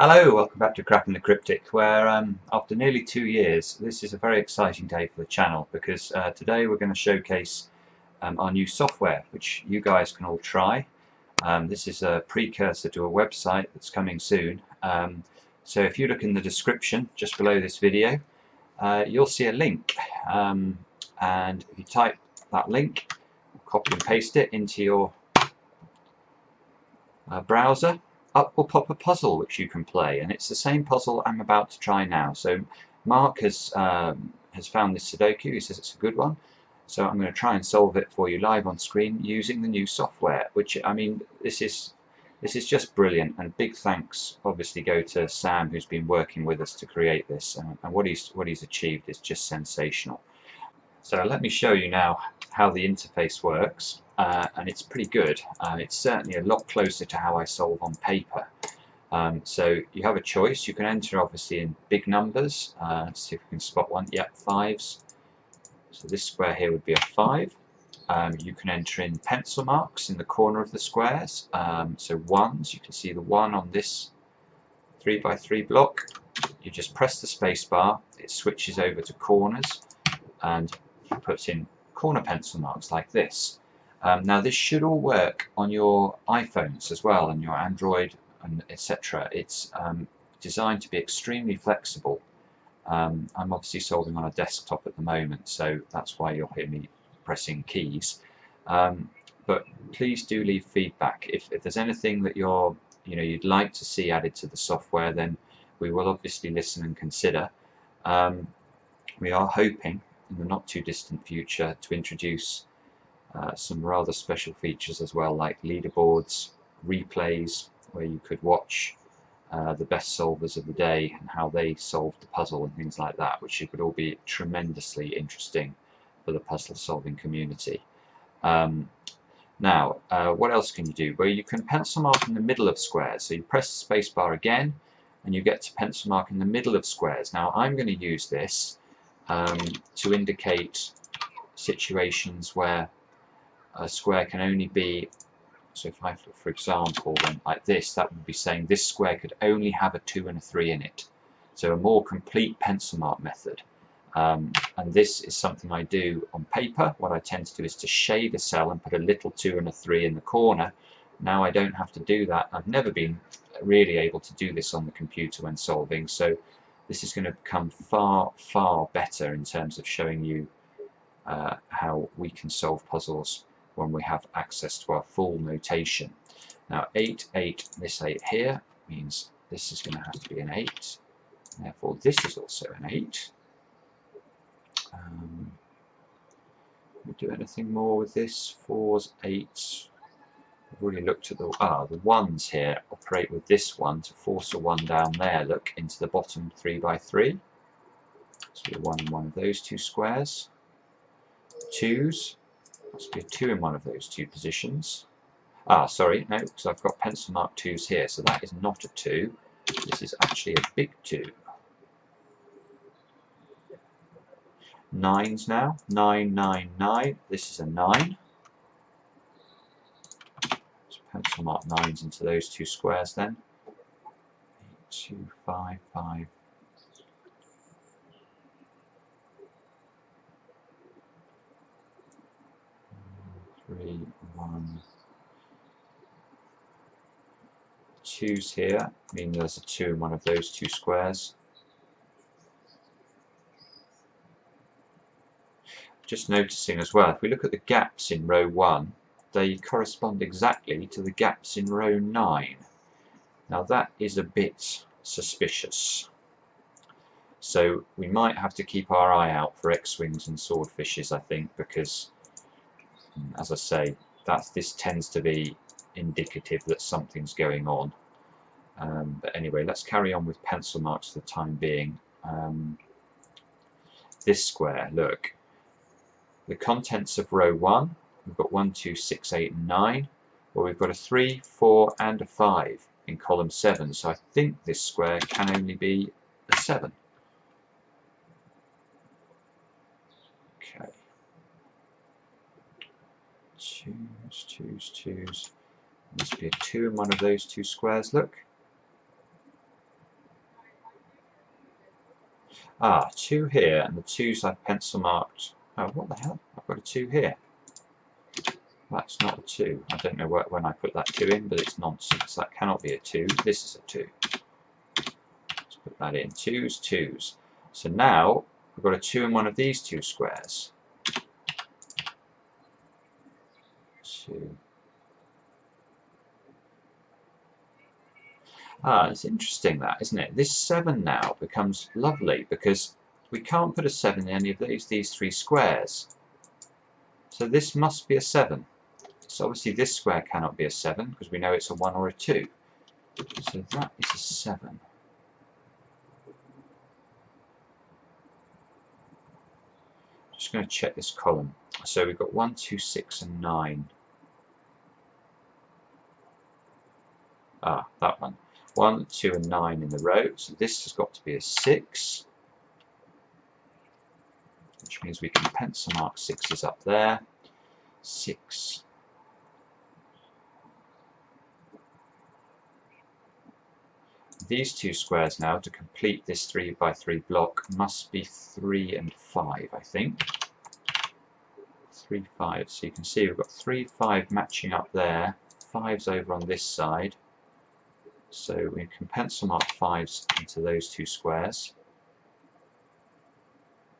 Hello, welcome back to Cracking the Cryptic, where after nearly 2 years, this is a very exciting day for the channel because today we're going to showcase our new software, which you guys can all try. This is a precursor to a website that's coming soon. So if you look in the description just below this video, you'll see a link. And if you type that link, copy and paste it into your browser, up will pop a puzzle which you can play, and it's the same puzzle I'm about to try now. So Mark has found this Sudoku. He says it's a good one, so I'm going to try and solve it for you live on screen using the new software, which, I mean, this is just brilliant, and big thanks obviously go to Sam, who's been working with us to create this, and what he's achieved is just sensational. So let me show you now how the interface works, and it's pretty good. It's certainly a lot closer to how I solve on paper. So you have a choice. You can enter obviously in big numbers. Let's see if we can spot one. Yep, 5s. So this square here would be a 5. You can enter in pencil marks in the corner of the squares. So 1s, you can see the 1 on this 3x3 block. You just press the space bar, it switches over to corners, and put in corner pencil marks like this. Now this should all work on your iPhones as well, and your Android, and etc. It's designed to be extremely flexible. I'm obviously solving on a desktop at the moment, so that's why you'll hear me pressing keys. But please do leave feedback. If there's anything that you'd like to see added to the software, then we will obviously listen and consider. We are hoping in the not too distant future to introduce some rather special features as well, like leaderboards, replays, where you could watch the best solvers of the day and how they solved the puzzle and things like that, which would all be tremendously interesting for the puzzle solving community. Now, what else can you do? Well, you can pencil mark in the middle of squares. So you press the spacebar again and you get to pencil mark in the middle of squares. Now I'm going to use this to indicate situations where a square can only be, so if I, for example, went like this, that would be saying this square could only have a 2 and a 3 in it. So a more complete pencil mark method. And this is something I do on paper. What I tend to do is to shade a cell and put a little 2 and a 3 in the corner. Now I don't have to do that. I've never been really able to do this on the computer when solving, so this is going to become far, far better in terms of showing you how we can solve puzzles when we have access to our full notation. Now 8, 8, this 8 here means this is going to have to be an 8. Therefore this is also an 8. We do anything more with this? 4s, 8s. We've already looked at the 1s here operate with this one to force a 1 down there, look, into the bottom 3x3. So be a 1 in one of those two squares. 2s, must be a 2 in one of those two positions. Sorry, no, because I've got pencil mark 2s here, so that is not a 2. This is actually a big 2. 9s now, 9, 9, 9. This is a 9. Pencil mark 9s into those two squares then. 8, 2, 5, 5. 3, 1. 2s here, meaning there's a 2 in one of those two squares. Just noticing as well, if we look at the gaps in row 1, they correspond exactly to the gaps in row 9. Now that is a bit suspicious. So we might have to keep our eye out for X-wings and swordfishes, I think, because, as I say, this tends to be indicative that something's going on. But anyway, let's carry on with pencil marks for the time being. This square, look, the contents of row 1, we've got 1, 2, 6, 8 and 9. Well, we've got a 3, 4 and a 5 in column 7, so I think this square can only be a 7. Okay. 2s, 2s, 2s. Must be a 2 in one of those two squares, look. 2 here, and the 2's I've pencil marked. Oh, what the hell? I've got a 2 here. That's not a 2. I don't know when I put that 2 in, but it's nonsense. That cannot be a 2. This is a 2. Let's put that in. 2's, 2's. So now we've got a 2 in one of these 2 squares. 2. It's interesting that, isn't it? This 7 now becomes lovely because we can't put a 7 in any of these 3 squares. So this must be a 7. So obviously this square cannot be a 7 because we know it's a 1 or a 2. So that is a 7. Just going to check this column. So we've got 1, 2, 6 and 9. That one. 1, 2 and 9 in the row. So this has got to be a 6. Which means we can pencil mark 6's up there. 6. These 2 squares now, to complete this 3 by 3 block, must be 3 and 5, I think. 3, 5. So you can see we've got 3, 5 matching up there. 5's over on this side. So we can pencil mark 5's into those 2 squares.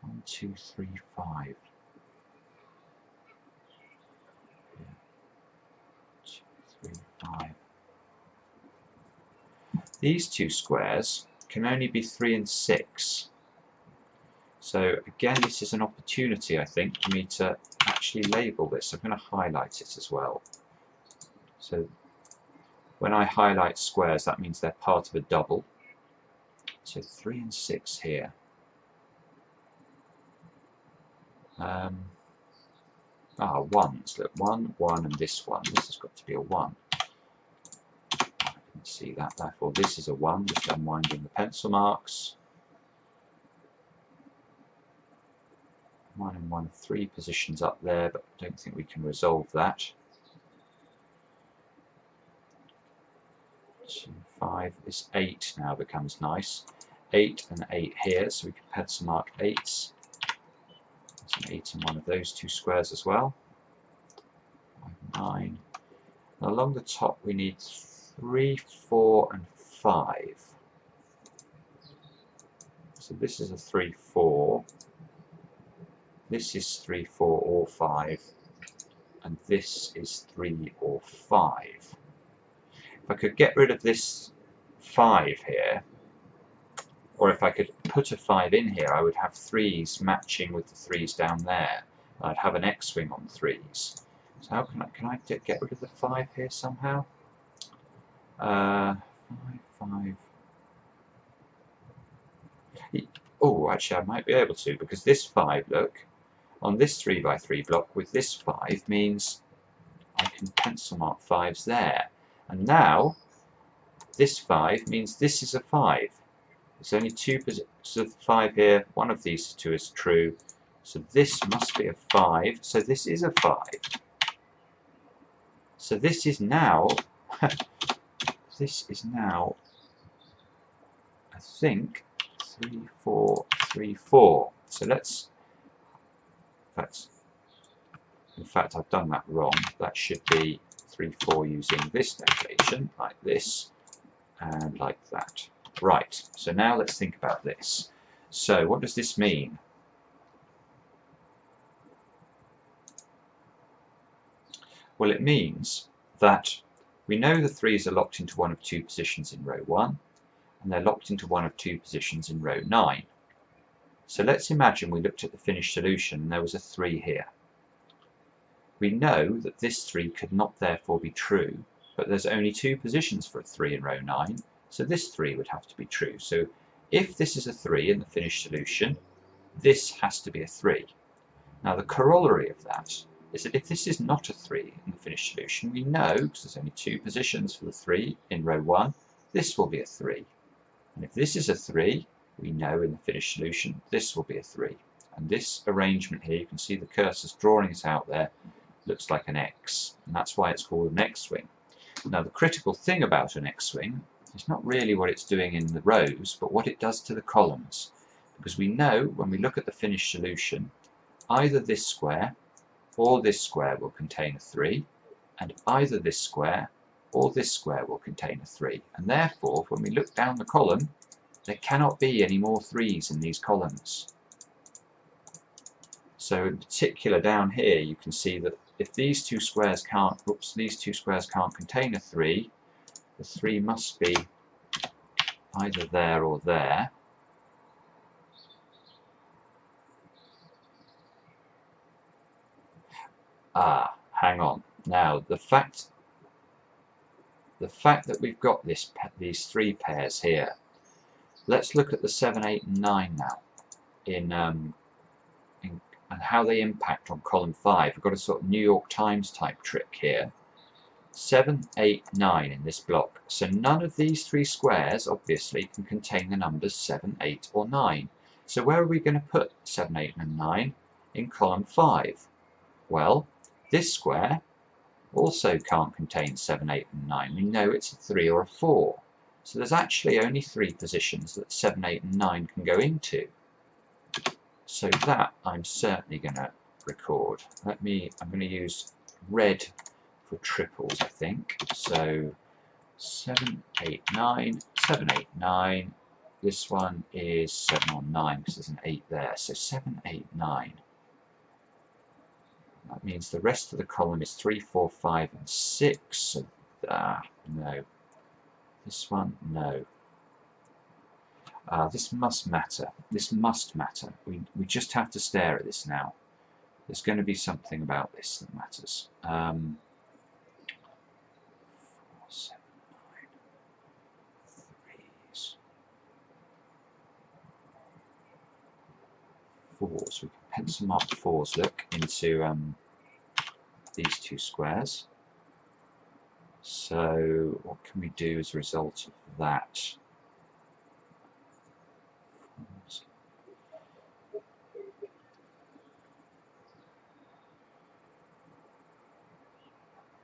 1, 2, 3, 5. 2, 3, 5. These 2 squares can only be 3 and 6. So again, this is an opportunity, I think, for me to actually label this. I'm going to highlight it as well. So when I highlight squares, that means they're part of a double. So 3 and 6 here. Ones. Look, 1, 1 and this one. This has got to be a 1. I can see that. Therefore, this is a 1. Just unwinding the pencil marks. 1 and 1, 3 positions up there, but I don't think we can resolve that. 2, 5. This 8 now becomes nice. 8 and 8 here, so we can pencil mark 8's. There's an 8 in one of those 2 squares as well. 5, 9. And along the top we need 3, 4 and 5. So this is a 3, 4. This is 3, 4 or 5. And this is 3 or 5. If I could get rid of this 5 here, or if I could put a 5 in here, I would have 3's matching with the 3's down there. I'd have an X-wing on 3's. So how can I get rid of the 5 here somehow? 5, 5. Oh, actually I might be able to, because this 5, look, on this 3 by 3 block with this 5 means I can pencil mark 5's there. And now, this 5 means this is a 5. There's only 2 positions of 5 here. One of these 2 is true. So this must be a 5. So this is a 5. So this is now, I think, 3, 4, 3, 4. So let's, in fact I've done that wrong. That should be 3, 4 using this notation, like this, and like that. Right, so now let's think about this. So what does this mean? Well, it means that we know the 3's are locked into one of 2 positions in row 1, and they're locked into one of 2 positions in row 9. So let's imagine we looked at the finished solution and there was a 3 here. We know that this 3 could not therefore be true, but there's only 2 positions for a 3 in row 9, so this 3 would have to be true. So if this is a 3 in the finished solution, this has to be a 3. Now the corollary of that is that if this is not a 3 in the finished solution, we know, because there's only 2 positions for the 3 in row 1, this will be a 3. And if this is a 3, we know in the finished solution, this will be a 3. And this arrangement here, you can see the cursor's drawing it out there, looks like an X. And that's why it's called an X-wing. Now the critical thing about an X-wing is not really what it's doing in the rows, but what it does to the columns. because we know when we look at the finished solution, either this square or this square will contain a 3, and either this square or this square will contain a 3. And therefore, when we look down the column, there cannot be any more 3's in these columns. So in particular down here, you can see that if these two squares can't, these two squares can't contain a 3, the 3 must be either there or there. Ah, hang on. Now the fact that we've got these 3 pairs here. Let's look at the 7, 8, and 9 now and how they impact on column 5. We've got a sort of New York Times type trick here. 7, 8, 9 in this block. So none of these 3 squares obviously can contain the numbers 7, 8 or 9. So where are we going to put 7, 8 and 9? In column 5. Well, this square also can't contain 7, 8 and 9. We know it's a 3 or a 4. So there's actually only 3 positions that 7, 8 and 9 can go into. So that I'm certainly going to record. I'm going to use red for triples, I think. So 7, 8, 9, 7, 8, 9. This one is 7 or 9 because there's an 8 there. So 7, 8, 9. That means the rest of the column is 3, 4, 5, and 6. So, no. This one, no. This must matter. This must matter. We just have to stare at this now. There's going to be something about this that matters. 4, 7, 9, 3s, 4s. We can pencil mark 4s, look, into these 2 squares. So what can we do as a result of that?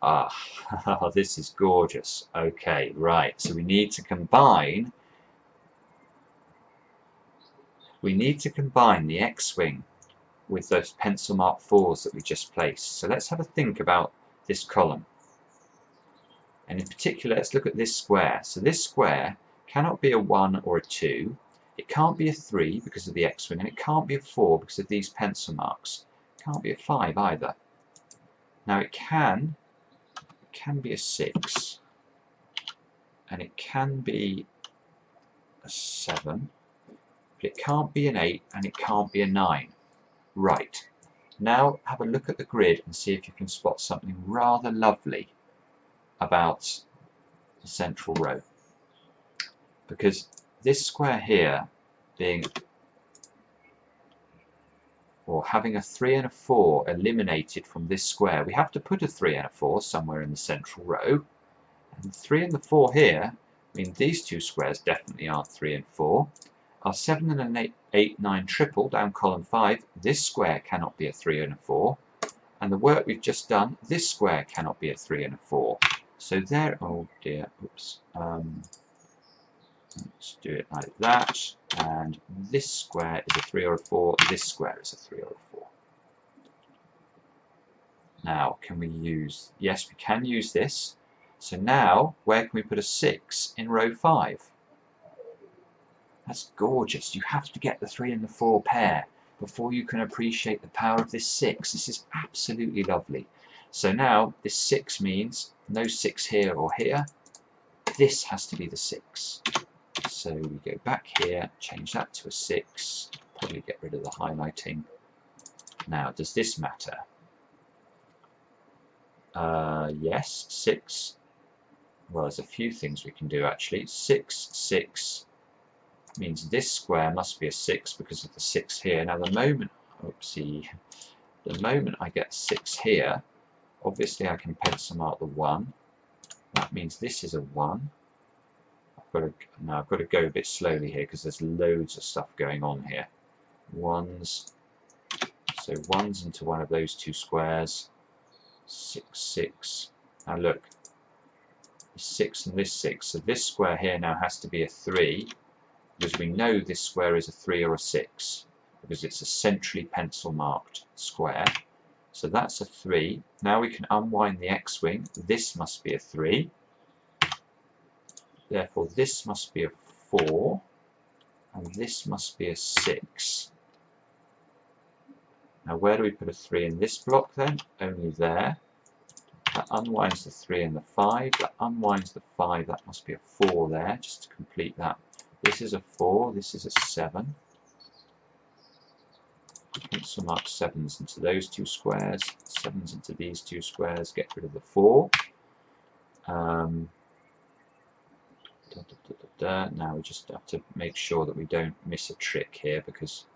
Ah, this is gorgeous. Okay, right. So we need to combine the X-wing with those pencil mark 4s that we just placed. So let's have a think about this column. And in particular, let's look at this square. So this square cannot be a 1 or a 2. It can't be a 3 because of the X-wing, and it can't be a 4 because of these pencil marks. It can't be a 5 either. Now it can be a 6, and it can be a 7, but it can't be an 8, and it can't be a 9. Right. Now have a look at the grid and see if you can spot something rather lovely about the central row. Because this square here being, or having a 3 and a 4 eliminated from this square, we have to put a 3 and a 4 somewhere in the central row. And 3 and the 4 here, I mean these 2 squares definitely aren't 3 and 4. Our 7 and an 8, 9 triple down column 5, this square cannot be a 3 and a 4. And the work we've just done, this square cannot be a 3 and a 4. So there, oh dear, oops. Let's do it like that. And this square is a 3 or a 4, this square is a 3 or a 4. Now, can we use, yes, we can use this. So now, where can we put a 6 in row 5? That's gorgeous. You have to get the 3 and the 4 pair before you can appreciate the power of this 6. This is absolutely lovely. So now, this 6 means no 6 here or here. This has to be the 6. So we go back here, change that to a 6, probably get rid of the highlighting. Now, does this matter? Yes, 6. Well, there's a few things we can do actually. 6, 6 means this square must be a 6 because of the 6 here. Now, the moment I get 6 here, obviously I can pencil mark the 1. That means this is a 1. I've got to go a bit slowly here because there's loads of stuff going on here. 1s. So 1s into one of those 2 squares. 6, 6. Now look, 6 and this 6. So this square here now has to be a 3. because we know this square is a 3 or a 6, because it's a centrally pencil marked square. So that's a 3. Now we can unwind the X-wing. This must be a 3. Therefore this must be a 4. And this must be a 6. Now where do we put a 3 in this block then? Only there. That unwinds the 3 and the 5. That unwinds the 5. That must be a 4 there, just to complete that. This is a 4. This is a 7. Pencil mark 7s into those two squares. 7s into these two squares. Get rid of the 4. Now we just have to make sure that we don't miss a trick here, because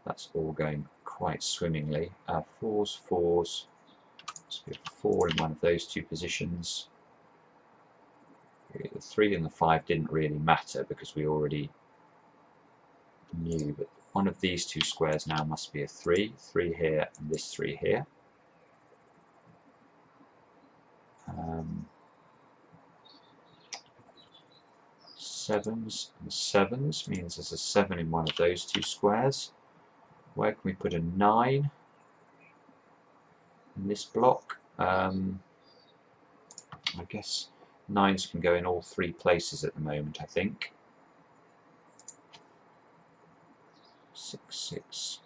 that's all going quite swimmingly. 4s, 4s. Must be a 4 in one of those two positions. The 3 and the 5 didn't really matter because we already knew, but one of these two squares now must be a 3. 3 here and this 3 here. Sevens and 7s means there's a 7 in one of those two squares. Where can we put a 9 in this block? I guess 9s can go in all 3 places at the moment, I think. 6, 6.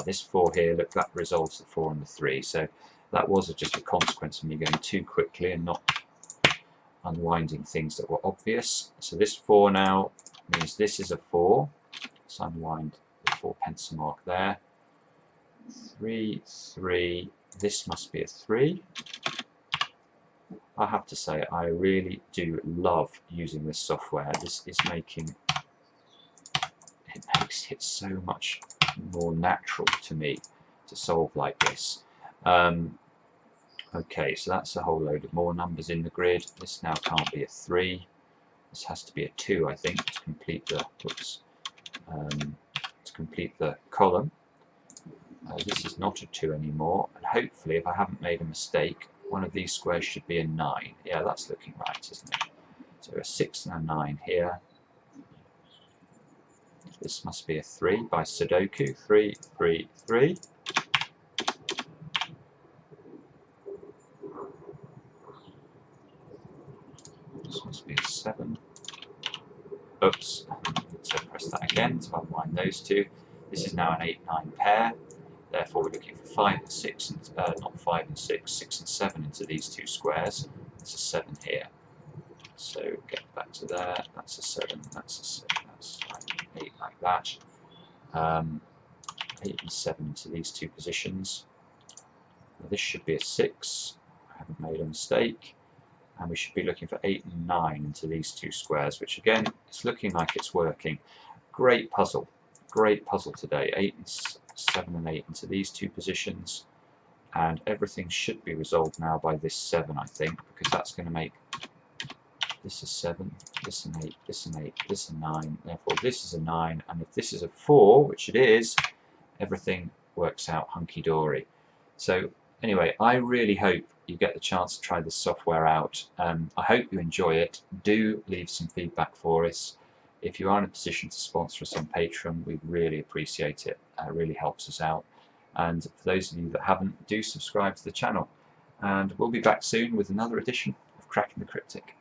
This 4 here, look, that resolves the 4 and the 3. So that was just a consequence of me going too quickly and not unwinding things that were obvious. So this 4 now means this is a 4. Let's unwind the 4 pencil mark there. 3, 3. This must be a 3. I have to say, I really do love using this software. This is making it makes it so much more natural to me to solve like this. Okay, so that's a whole load of more numbers in the grid. This now can't be a 3. This has to be a 2, I think, to complete the column. This is not a 2 anymore, and hopefully, if I haven't made a mistake, one of these squares should be a 9. Yeah, that's looking right, isn't it? So a 6 and a 9 here. This must be a 3 by Sudoku. 3, 3, 3. This must be a 7. Oops. So press that again to unwind those two. This is now an 8, 9 pair. Therefore, we're looking for 5 and 6, and not 5 and 6, 6 and 7 into these two squares. That's a 7 here. So get back to there. That's a 7. That's a 7. That's like 8 like that. 8 and 7 into these two positions. Now this should be a 6. I haven't made a mistake. And we should be looking for 8 and 9 into these two squares, which again, it's looking like it's working. Great puzzle today. 8 and 7 and 8 into these two positions, and everything should be resolved now by this 7, I think, because that's going to make this a 7, this an 8, this an 8, this a 9. Therefore, this is a 9, and if this is a 4, which it is, everything works out hunky-dory. So anyway, I really hope you get the chance to try this software out. I hope you enjoy it. Do leave some feedback for us. If you are in a position to sponsor us on Patreon, we'd really appreciate it. It really helps us out. And for those of you that haven't, do subscribe to the channel. And we'll be back soon with another edition of Cracking the Cryptic.